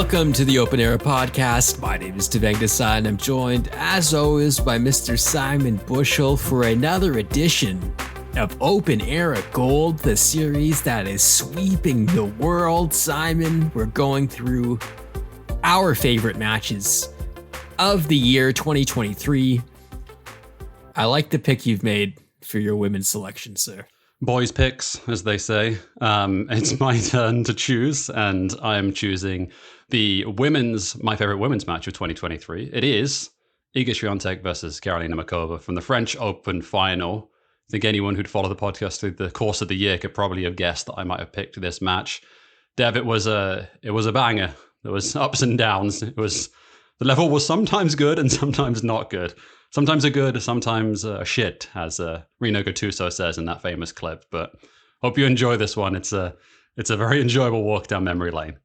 Welcome to the Open Era Podcast. My name is Devang and I'm joined, as always, by Mr. Simon Bushell for another edition of Open Era Gold, the series that is sweeping the world. Simon, we're going through our favorite matches of the year 2023. I like the pick you've made for your women's selection, sir. Boys picks, as they say. It's my turn to choose, and I'm choosing my favorite women's match of 2023. It is Iga Swiatek versus Karolina Muchova from the French Open final. I think anyone who'd followed the podcast through the course of the year could probably have guessed that I might have picked this match. Dev, it was a banger. There was ups and downs. The level was sometimes good and sometimes not good. Sometimes a good, sometimes a shit, as Rino Gattuso says in that famous clip. But hope you enjoy this one. It's a very enjoyable walk down memory lane.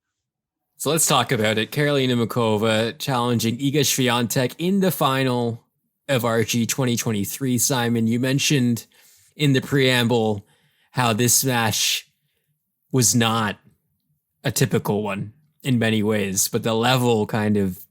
So let's talk about it. Karolina Muchova challenging Iga Swiatek in the final of RG 2023. Simon, you mentioned in the preamble how this match was not a typical one in many ways, but the level kind of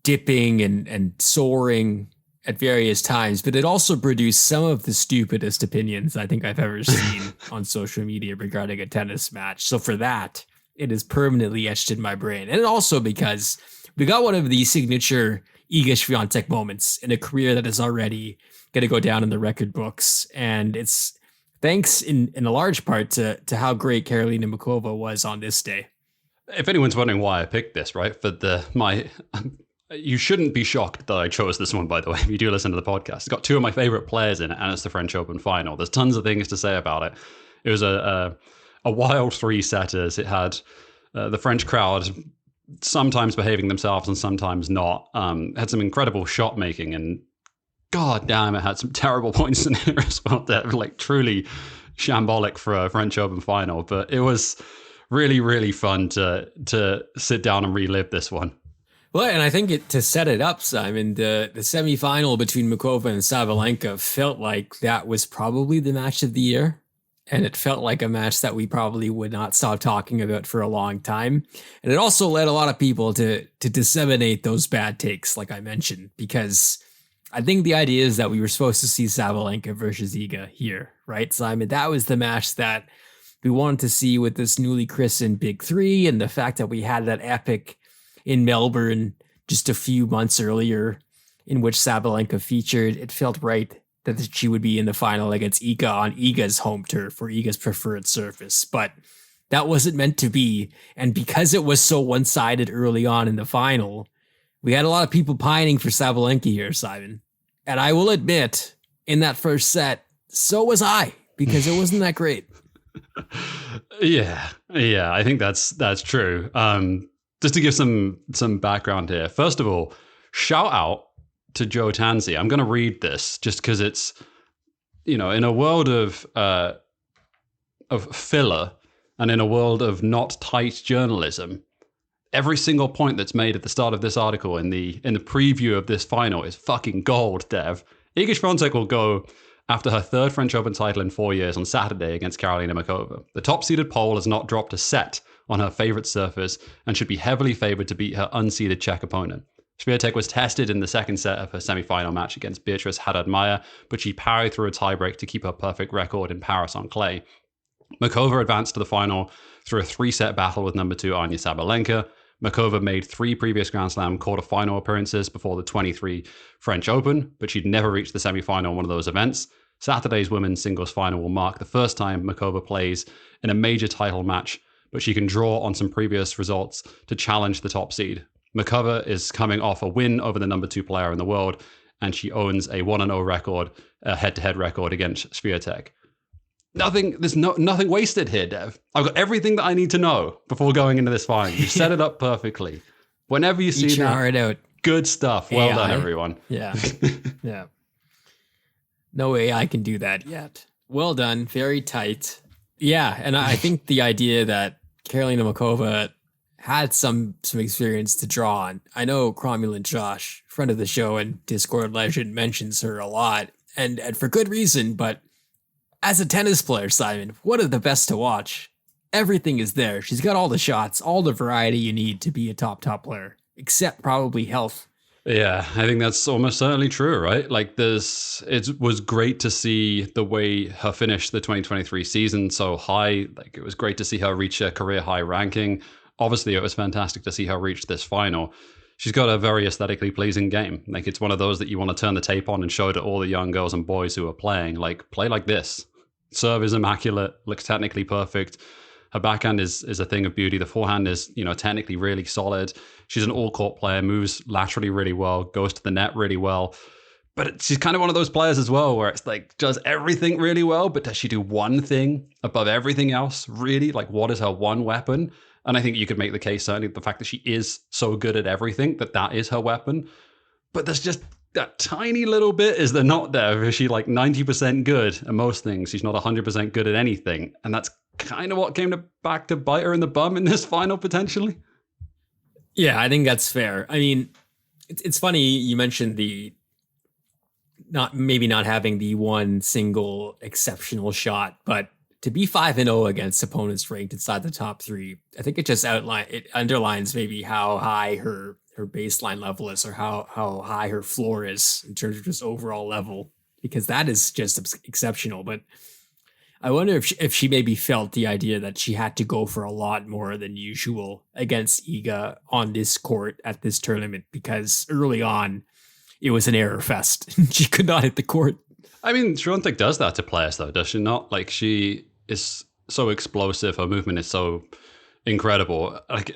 dipping and soaring at various times, but it also produced some of the stupidest opinions I think I've ever seen on social media regarding a tennis match. So for that, it is permanently etched in my brain. And also because we got one of the signature Iga Swiatek moments in a career that is already going to go down in the record books. And it's thanks in a large part to how great Karolina Muchova was on this day. If anyone's wondering why I picked this, right, you shouldn't be shocked that I chose this one, by the way, if you do listen to the podcast. It's got two of my favorite players in it, and it's the French Open final. There's tons of things to say about it. It was a wild three setters. It had the French crowd sometimes behaving themselves and sometimes not. It had some incredible shot making, and god damn, it had some terrible points in here as well. That like truly shambolic for a French Open final. But it was really, really fun to sit down and relive this one. Well, and I think to set it up, Simon, the semifinal between Muchova and Sabalenka felt like that was probably the match of the year. And it felt like a match that we probably would not stop talking about for a long time. And it also led a lot of people to disseminate those bad takes, like I mentioned, because I think the idea is that we were supposed to see Sabalenka versus Iga here, right, Simon? That was the match that we wanted to see with this newly christened Big Three, and the fact that we had that epic in Melbourne just a few months earlier in which Sabalenka featured. It felt right that she would be in the final against Iga on Iga's home turf or Iga's preferred surface, but that wasn't meant to be. And because it was so one-sided early on in the final, we had a lot of people pining for Sabalenka here, Simon. And I will admit, in that first set, so was I, because it wasn't that great. Yeah, I think that's true. Just to give some background here. First of all, shout out to Joe Tanzi. I'm going to read this just because it's, in a world of filler and in a world of not tight journalism, every single point that's made at the start of this article in the preview of this final is fucking gold, Dev. Iga Swiatek will go after her third French Open title in 4 years on Saturday against Karolina Muchova. The top-seeded Pole has not dropped a set on her favorite surface and should be heavily favored to beat her unseeded Czech opponent. Swiatek was tested in the second set of her semi-final match against Beatrice Haddad-Maia, but she parried through a tiebreak to keep her perfect record in Paris on clay. Muchova advanced to the final through a three-set battle with number 2 Anya Sabalenka. Muchova made 3 previous Grand Slam quarter-final appearances before the 23 French Open, but she'd never reached the semi-final in one of those events. Saturday's women's singles final will mark the first time Muchova plays in a major title match, but she can draw on some previous results to challenge the top seed. Muchova is coming off a win over the number 2 player in the world, and she owns a 1-0 record, a head-to-head record against Swiatek. There's nothing wasted here, Dev. I've got everything that I need to know before going into this final. You set it up perfectly. Whenever you see that, heart out. Good stuff. Well done, everyone. Yeah. Yeah. No way I can do that yet. Well done. Very tight. Yeah, and I think the idea that Karolina Muchova had some experience to draw on. I know Cromulent Josh, friend of the show and Discord legend, mentions her a lot, and for good reason, but as a tennis player, Simon, one of the best to watch. everything is there. She's got all the shots, all the variety you need to be a top player, except probably health. Yeah, I think that's almost certainly true, right? Like it was great to see the way her finish the 2023 season so high. Like it was great to see her reach a career high ranking. Obviously, it was fantastic to see her reach this final. She's got a very aesthetically pleasing game. Like it's one of those that you want to turn the tape on and show to all the young girls and boys who are playing. Like play like this. Serve is immaculate, looks technically perfect. Her backhand is a thing of beauty. The forehand is, technically really solid. She's an all-court player, moves laterally really well, goes to the net really well. But she's kind of one of those players as well where it's like, does everything really well, but does she do one thing above everything else, really? Like, what is her one weapon? And I think you could make the case, certainly, the fact that she is so good at everything, that is her weapon. But there's just that tiny little bit is there not there. Is she like 90% good at most things? She's not 100% good at anything. And that's kind of what came back to bite her in the bum in this final, potentially. Yeah, I think that's fair. I mean, it's funny you mentioned not having the one single exceptional shot, but to be 5-0 against opponents ranked inside the top 3, I think it underlines maybe how high her baseline level is, or how high her floor is in terms of just overall level, because that is just exceptional. But I wonder if she maybe felt the idea that she had to go for a lot more than usual against Iga on this court at this tournament, because early on it was an error fest. She could not hit the court. I mean, Swiatek does that to players though, does she not? Like she is so explosive. Her movement is so incredible. Like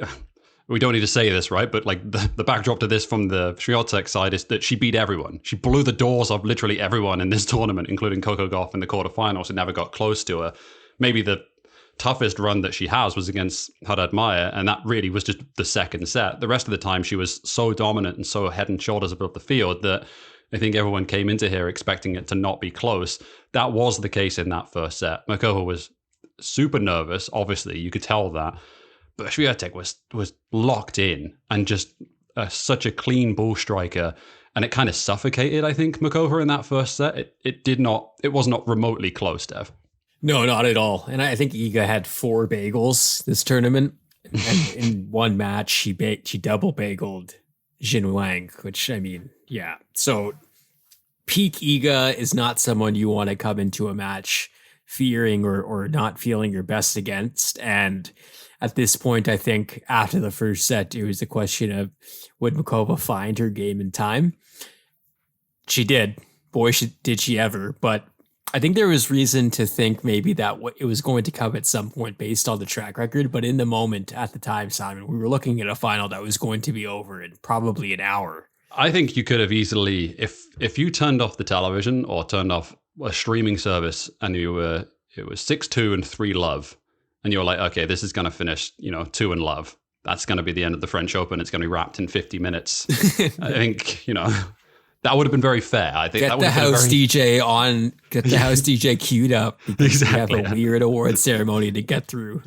we don't need to say this, right? But like the backdrop to this from the Swiatek side is that she beat everyone. She blew the doors off literally everyone in this tournament, including Coco Gauff in the quarterfinals, and never got close to her. Maybe the toughest run that she has was against Haddad Maia, and that really was just the second set. The rest of the time, she was so dominant and so head and shoulders above the field that I think everyone came into here expecting it to not be close. That was the case in that first set. Muchova was super nervous, obviously, you could tell that. But Swiatek was locked in and just such a clean ball striker. And it kind of suffocated, I think, Muchova in that first set. It was not remotely close, Dev. No, not at all. And I think Iga had 4 bagels this tournament. And in one match, she double bageled Jin Wang, which, I mean, yeah. So peak Iga is not someone you want to come into a match fearing or not feeling your best against. And at this point, I think after the first set, it was a question of would Muchova find her game in time? She did. Boy, did she ever. But I think there was reason to think maybe that it was going to come at some point based on the track record. But in the moment, at the time, Simon, we were looking at a final that was going to be over in probably an hour. I think you could have easily, if you turned off the television or turned off a streaming service and it was 6-2 and 3-love, and you're like, okay, this is going to finish, 2-love. That's going to be the end of the French Open. It's going to be wrapped in 50 minutes. I think, that would have been very fair. I think get that would the have house been DJ on, get the house DJ queued up, because exactly, we have a weird award ceremony to get through.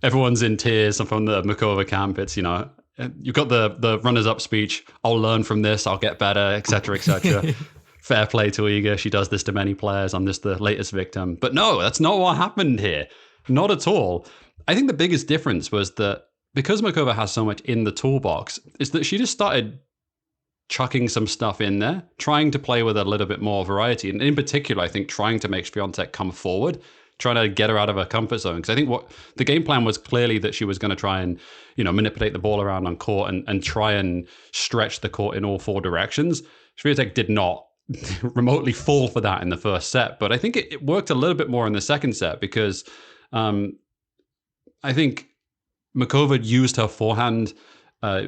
Everyone's in tears from the Muchova camp. It's, you've got the runners-up speech. I'll learn from this. I'll get better, etc., etc. Fair play to Iga. She does this to many players. I'm just the latest victim. But no, that's not what happened here. Not at all. I think the biggest difference was that because Muchova has so much in the toolbox, is that she just started chucking some stuff in there, trying to play with a little bit more variety. And in particular, I think trying to make Swiatek come forward, trying to get her out of her comfort zone. Because I think what the game plan was clearly that she was going to try and, manipulate the ball around on court and try and stretch the court in all 4 directions. Swiatek did not remotely fall for that in the first set. But I think it worked a little bit more in the second set because I think Muchova used her forehand.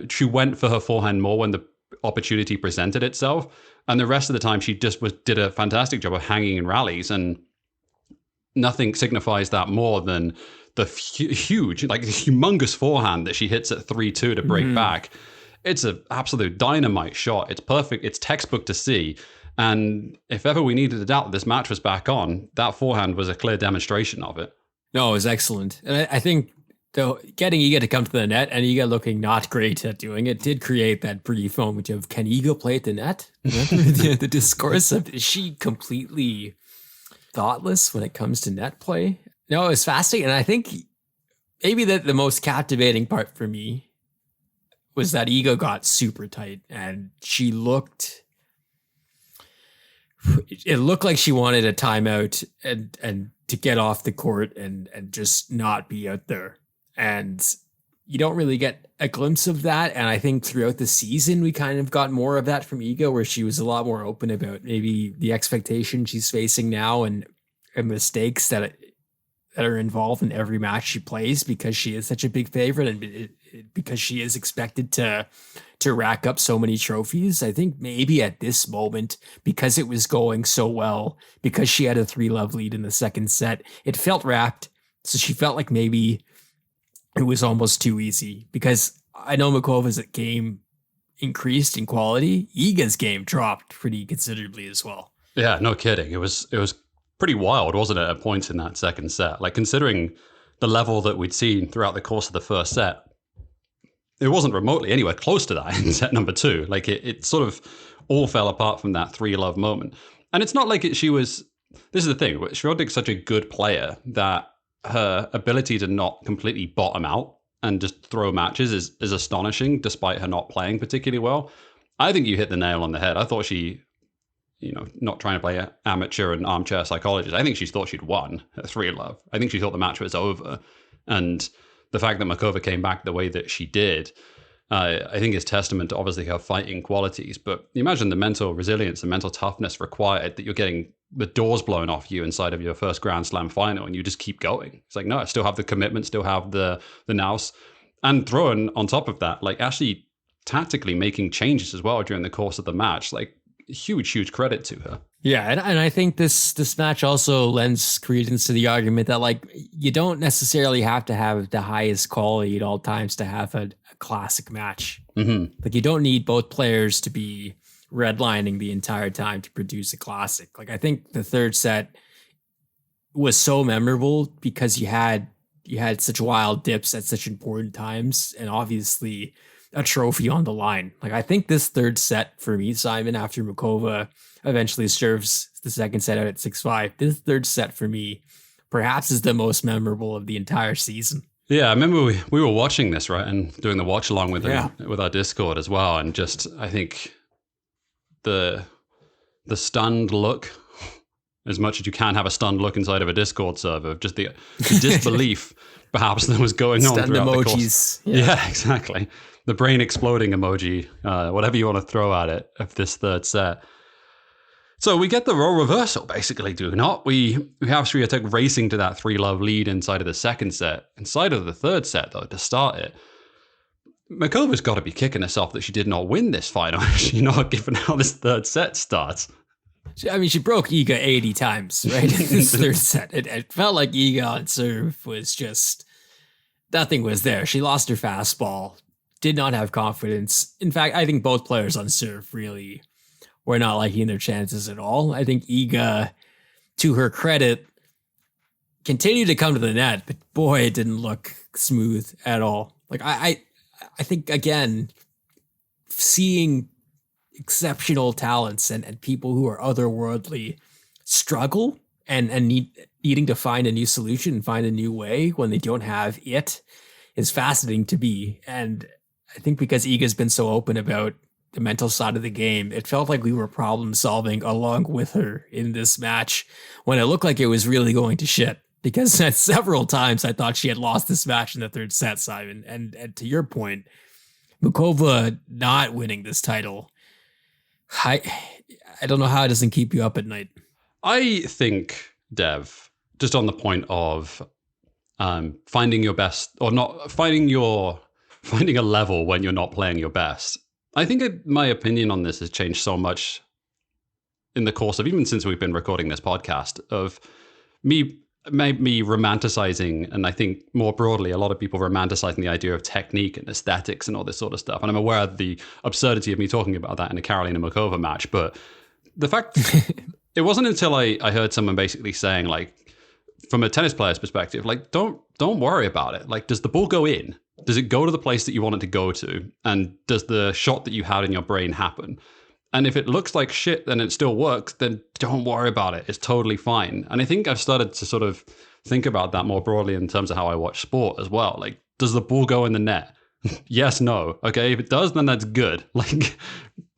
She went for her forehand more when the opportunity presented itself, and the rest of the time she just did a fantastic job of hanging in rallies, and nothing signifies that more than the huge, like humongous forehand that she hits at 3-2 to break back. It's an absolute dynamite shot. It's perfect. It's textbook to see. And if ever we needed a doubt that this match was back on, that forehand was a clear demonstration of it. No, it was excellent. And I think though getting Iga to come to the net and Iga looking not great at doing it did create that brief moment of, can Iga play at the net? Remember the discourse of, is she completely thoughtless when it comes to net play? No, it was fascinating. And I think maybe the most captivating part for me was that Iga got super tight and it looked like she wanted a timeout and to get off the court and just not be out there. And you don't really get a glimpse of that. And I think throughout the season, we kind of got more of that from Iga, where she was a lot more open about maybe the expectation she's facing now and mistakes that are involved in every match she plays, because she is such a big favorite and because she is expected to rack up so many trophies. I think maybe at this moment, because it was going so well, because she had a 3-love lead in the second set, it felt wrapped. So she felt like maybe it was almost too easy, because I know Muchova's game increased in quality. Iga's game dropped pretty considerably as well. Yeah, no kidding. It was pretty wild, wasn't it, at points in that second set? Like, considering the level that we'd seen throughout the course of the first set, it wasn't remotely anywhere close to that in set number 2. Like, it sort of all fell apart from that 3-love moment. And it's not like she was... This is the thing. Swiatek's such a good player that her ability to not completely bottom out and just throw matches is astonishing, despite her not playing particularly well. I think you hit the nail on the head. I thought she... not trying to play amateur and armchair psychologist, I think she thought she'd won at 3-love. I think she thought the match was over. And the fact that Muchova came back the way that she did, I think is testament to obviously her fighting qualities. But you imagine the mental resilience and mental toughness required that you're getting the doors blown off you inside of your first Grand Slam final and you just keep going. It's like, no, I still have the commitment, still have the nous. And throwing on top of that, like actually tactically making changes as well during the course of the match, like huge credit to her. Yeah, and I think this match also lends credence to the argument that, like, you don't necessarily have to have the highest quality at all times to have a classic match. Mm-hmm. Like, you don't need both players to be redlining the entire time to produce a classic. Like, I think the third set was so memorable because you had such wild dips at such important times, and obviously a trophy on the line. Like, I think this third set for me, Simon, after Muchova eventually serves the second set out at 6-5, this third set for me perhaps is the most memorable of the entire season. Yeah, I remember we were watching this, right, and doing the watch along with our Discord as well, and just I think the stunned look, as much as you can have a stunned look inside of a Discord server, of just the disbelief perhaps that was going on throughout the course. Yeah, exactly. The brain exploding emoji, whatever you want to throw at it, of this third set. So we get the role reversal, basically, do we not? We have Swiatek racing to that 3-love lead inside of the second set. Inside of the third set, though, to start it, Muchova's got to be kicking herself that she did not win this final, she not, given how this third set starts. I mean, she broke Iga 80 times, right? In this third set. It felt like Iga on serve was just... Nothing was there. She lost her fastball, did not have confidence. In fact, I think both players on serve really were not liking their chances at all. I think Iga, to her credit, continued to come to the net, but boy, it didn't look smooth at all. Like, I think, again, seeing exceptional talents and people who are otherworldly struggle and needing to find a new solution and find a new way when they don't have it is fascinating to me. And I think because Iga's been so open about the mental side of the game, it felt like we were problem solving along with her in this match when it looked like it was really going to shit. Because at several times I thought she had lost this match in the third set, Simon. And to your point, Muchova not winning this title, I don't know how it doesn't keep you up at night. I think, Dev, just on the point of finding your best, or not finding a level when you're not playing your best. I think my opinion on this has changed so much in the course of, even since we've been recording this podcast, of me romanticizing, and I think more broadly, a lot of people romanticizing the idea of technique and aesthetics and all this sort of stuff. And I'm aware of the absurdity of me talking about that in a Karolina Muchova match. But the fact, it wasn't until I heard someone basically saying, like, from a tennis player's perspective, like, don't worry about it. Like, does the ball go in? Does it go to the place that you want it to go to? And does the shot that you had in your brain happen? And if it looks like shit and it still works, then don't worry about it. It's totally fine. And I think I've started to sort of think about that more broadly in terms of how I watch sport as well. Like, does the ball go in the net? Yes, no. Okay, if it does, then that's good. Like,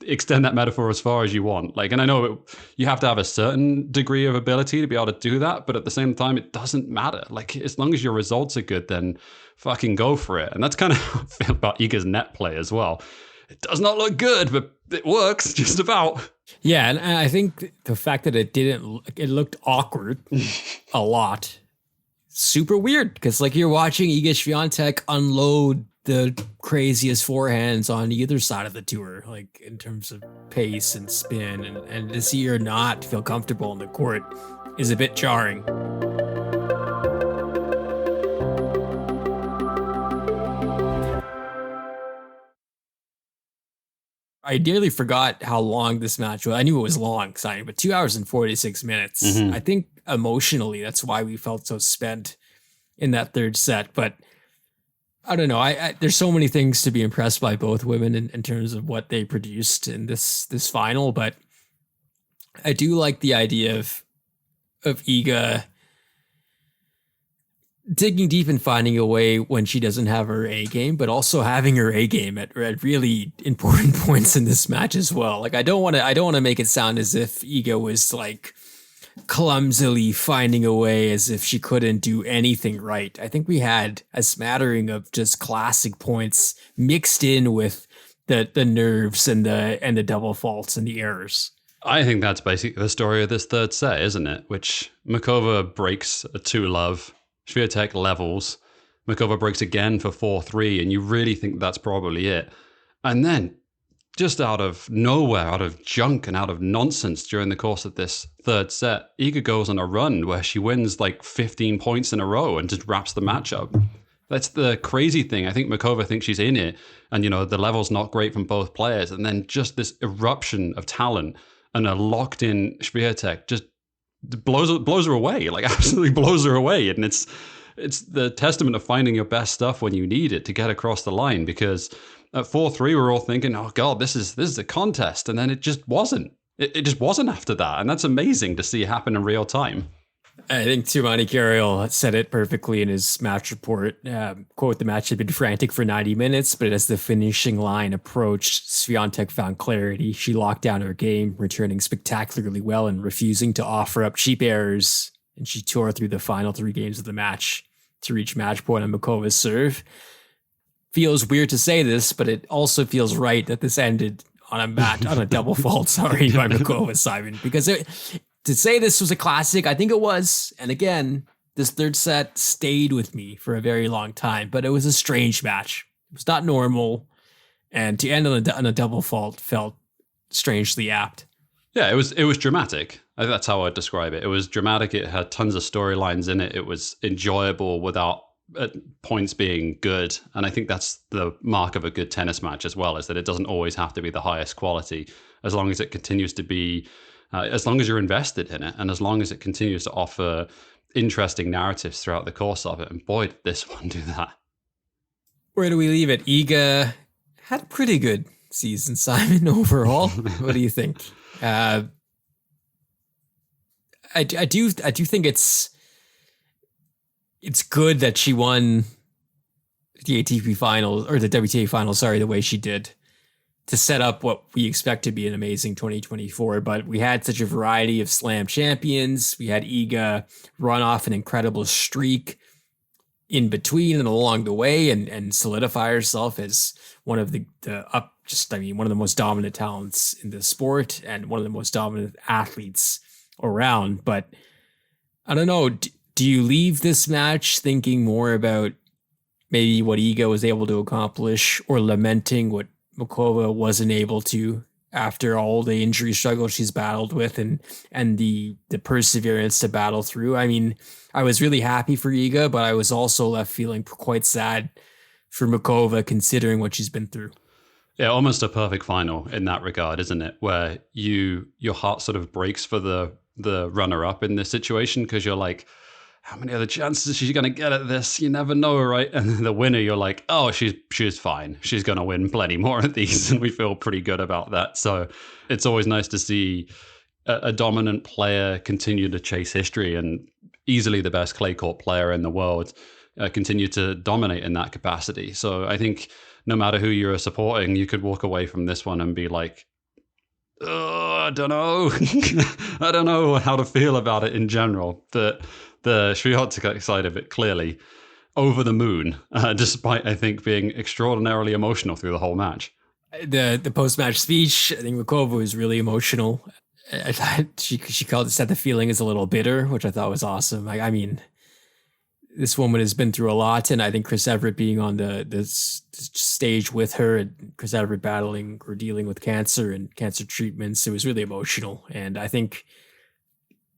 extend that metaphor as far as you want. Like, and I know you have to have a certain degree of ability to be able to do that, but at the same time, it doesn't matter. Like, as long as your results are good, then fucking go for it. And that's kind of how I feel about Iga's net play as well. It does not look good, but it works just about. Yeah, and I think the fact that it looked awkward a lot, super weird, because like you're watching Iga Swiatek unload the craziest forehands on either side of the tour, like in terms of pace and spin, and to see her not feel comfortable in the court is a bit jarring. I nearly forgot how long this match was. I knew it was long, but 2 hours and 46 minutes. Mm-hmm. I think emotionally, that's why we felt so spent in that third set. But I don't know. There's so many things to be impressed by both women in terms of what they produced in this final. But I do like the idea of Iga digging deep and finding a way when she doesn't have her A game, but also having her A game at really important points in this match as well. Like I don't want to make it sound as if Iga was like clumsily finding a way as if she couldn't do anything right. I think we had a smattering of just classic points mixed in with the nerves and the double faults and the errors. I think that's basically the story of this third set, isn't it? Which Muchova breaks a 2-love. Swiatek levels, Muchova breaks again for 4-3, and you really think that's probably it. And then, just out of nowhere, out of junk and out of nonsense during the course of this third set, Iga goes on a run where she wins like 15 points in a row and just wraps the match up. That's the crazy thing. I think Muchova thinks she's in it, and the level's not great from both players. And then just this eruption of talent and a locked-in Swiatek just blows her away, like absolutely blows her away. And it's the testament of finding your best stuff when you need it to get across the line, because at 4-3 we're all thinking, oh god, this is a contest, and then it just wasn't. It just wasn't after that, and that's amazing to see happen in real time. I think Tumani Carriel said it perfectly in his match report. Quote, the match had been frantic for 90 minutes, but as the finishing line approached, Swiatek found clarity. She locked down her game, returning spectacularly well and refusing to offer up cheap errors. And she tore through the final 3 games of the match to reach match point on Muchova's serve. Feels weird to say this, but it also feels right that this ended on a double fault, by Muchova, Simon, because to say this was a classic, I think it was. And again, this third set stayed with me for a very long time, but it was a strange match. It was not normal. And to end on a double fault felt strangely apt. Yeah, it was dramatic. I think that's how I'd describe it. It was dramatic. It had tons of storylines in it. It was enjoyable without points being good. And I think that's the mark of a good tennis match as well, is that it doesn't always have to be the highest quality, as long as it continues to be as long as you're invested in it, and as long as it continues to offer interesting narratives throughout the course of it. And boy, did this one do that. Where do we leave it? Iga had a pretty good season, Simon, overall. What do you think? I do think it's good that she won the ATP finals, or the WTA finals, the way she did, to set up what we expect to be an amazing 2024. But we had such a variety of slam champions. We had Iga run off an incredible streak in between and along the way, and solidify herself as one of one of the most dominant talents in the sport and one of the most dominant athletes around. But I don't know, do you leave this match thinking more about maybe what Iga was able to accomplish, or lamenting what Muchova wasn't able to after all the injury struggle she's battled with and the perseverance to battle through? I mean, I was really happy for Iga, but I was also left feeling quite sad for Muchova, considering what she's been through. Yeah, almost a perfect final in that regard, isn't it? Where your heart sort of breaks for the runner-up in this situation, because you're like, how many other chances is she going to get at this? You never know, right? And the winner, you're like, oh, she's fine. She's going to win plenty more of these, and we feel pretty good about that. So it's always nice to see a dominant player continue to chase history. And easily the best clay court player in the world, continue to dominate in that capacity. So I think no matter who you're supporting, you could walk away from this one and be like, I don't know. I don't know how to feel about it in general. The Swiatek side of it, clearly over the moon, despite, I think, being extraordinarily emotional through the whole match. The post-match speech, I think Muchova was really emotional. I thought she said the feeling is a little bitter, which I thought was awesome. I mean, this woman has been through a lot, and I think Chris Everett being on the stage with her, and Chris Everett battling or dealing with cancer and cancer treatments, it was really emotional. And I think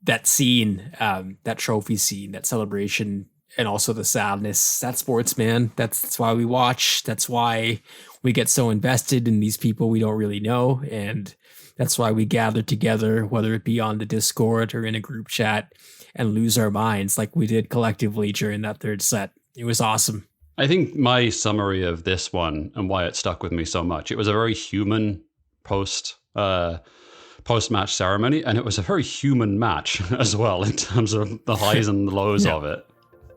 that scene, that trophy scene, that celebration, and also the sadness, that's sports, man. That's why we watch. That's why we get so invested in these people we don't really know. And that's why we gather together, whether it be on the Discord or in a group chat, and lose our minds like we did collectively during that third set. It was awesome. I think my summary of this one and why it stuck with me so much, it was a very human post-match ceremony, and it was a very human match as well in terms of the highs and the lows of it.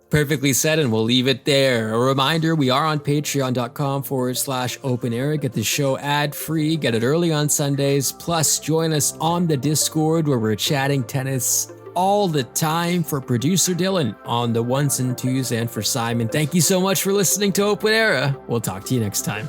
Perfectly said, and we'll leave it there. A reminder, we are on patreon.com/open air. Get the show ad-free, get it early on Sundays, plus join us on the Discord where we're chatting tennis all the time. For producer Dylan on the ones and twos, and for Simon, thank you so much for listening to Open Era. We'll talk to you next time.